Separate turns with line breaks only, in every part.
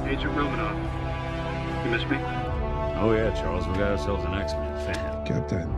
Agent Romanoff. You miss me?
Oh yeah, Charles, we got ourselves an X-Men fan.
Captain.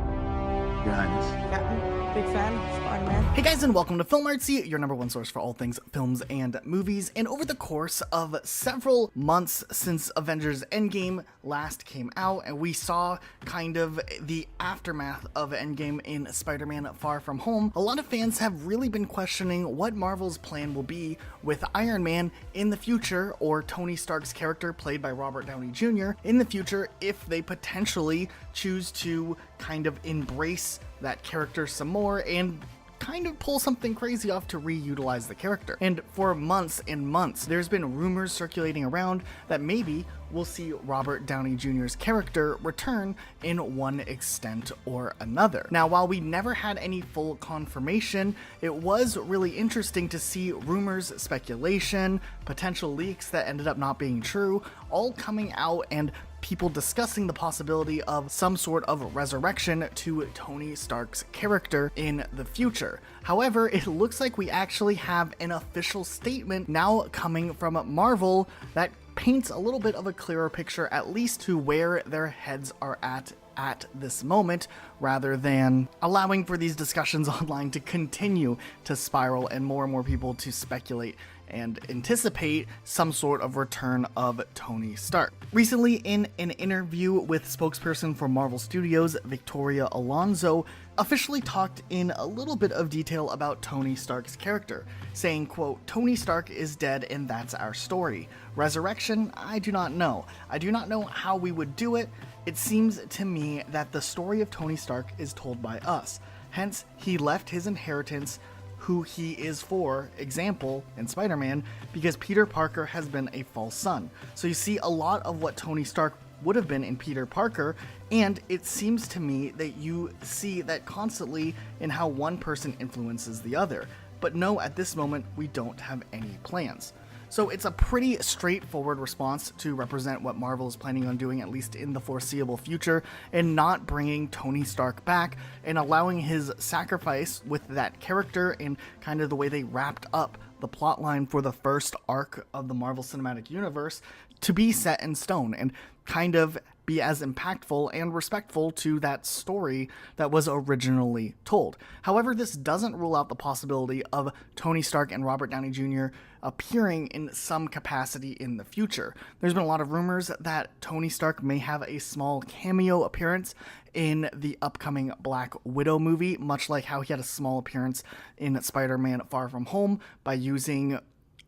Your Highness.
Captain, big fan, Spider-Man.
Hey guys, and welcome to Film Artsy, your #1 source for all things films and movies. And over the course of several months since Avengers Endgame last came out, and we saw kind of the aftermath of Endgame in Spider-Man Far From Home, a lot of fans have really been questioning what Marvel's plan will be with Iron Man in the future, or Tony Stark's character played by Robert Downey Jr. in the future, if they potentially choose to kind of embrace that character some more and kind of pull something crazy off to reutilize the character. And for months and months, there's been rumors circulating around that maybe we'll see Robert Downey Jr.'s character return in one extent or another. Now, while we never had any full confirmation, it was really interesting to see rumors, speculation, potential leaks that ended up not being true, all coming out, and people discussing the possibility of some sort of resurrection to Tony Stark's character in the future. However, it looks like we actually have an official statement now coming from Marvel that paints a little bit of a clearer picture, at least to where their heads are at this moment, rather than allowing for these discussions online to continue to spiral and more people to speculate and anticipate some sort of return of Tony Stark. Recently, in an interview with spokesperson for Marvel Studios, Victoria Alonso, officially talked in a little bit of detail about Tony Stark's character, saying, quote, "Tony Stark is dead and that's our story. Resurrection? I do not know. I do not know how we would do it. It seems to me that the story of Tony Stark is told by us. Hence, he left his inheritance, who he is, for example, in Spider-Man, because Peter Parker has been a false son." So you see a lot of what Tony Stark would have been in Peter Parker, and it seems to me that you see that constantly in how one person influences the other. But no, at this moment, we don't have any plans. So it's a pretty straightforward response to represent what Marvel is planning on doing, at least in the foreseeable future, and not bringing Tony Stark back and allowing his sacrifice with that character and kind of the way they wrapped up the plotline for the first arc of the Marvel Cinematic Universe to be set in stone and kind of be as impactful and respectful to that story that was originally told. However, this doesn't rule out the possibility of Tony Stark and Robert Downey Jr. appearing in some capacity in the future. There's been a lot of rumors that Tony Stark may have a small cameo appearance in the upcoming Black Widow movie, much like how he had a small appearance in Spider-Man Far From Home by using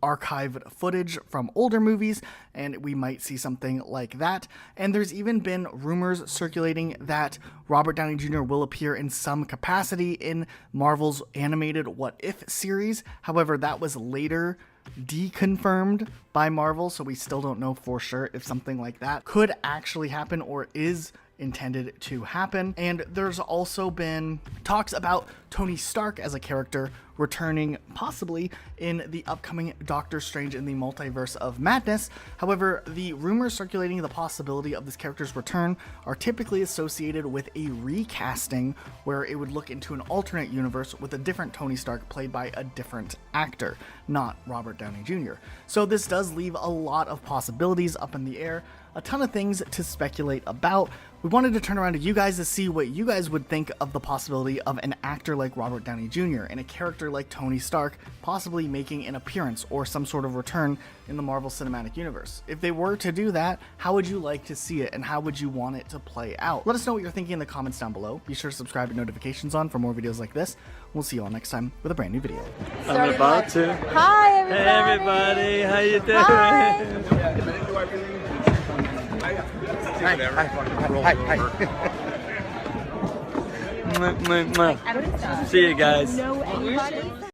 archived footage from older movies, and we might see something like that. And there's even been rumors circulating that Robert Downey Jr. will appear in some capacity in Marvel's animated What If series. However, that was later deconfirmed by Marvel, so we still don't know for sure if something like that could actually happen or is intended to happen. And there's also been talks about Tony Stark as a character returning possibly in the upcoming Doctor Strange in the Multiverse of Madness. However, the rumors circulating the possibility of this character's return are typically associated with a recasting, where it would look into an alternate universe with a different Tony Stark played by a different actor, not Robert Downey Jr. So this does leave a lot of possibilities up in the air, a ton of things to speculate about. We wanted to turn around to you guys to see what you guys would think of the possibility of an actor like Robert Downey Jr. and a character like Tony Stark possibly making an appearance or some sort of return in the Marvel Cinematic Universe. If they were to do that, how would you like to see it and how would you want it to play out? Let us know what you're thinking in the comments down below. Be sure to subscribe and notifications on for more videos like this. We'll see you all next time with a brand new video.
I'm about to.
Hi, everybody.
Hey everybody, how you doing?
Hi.
Mwah, mwah, mwah. See you guys.
Know anybody?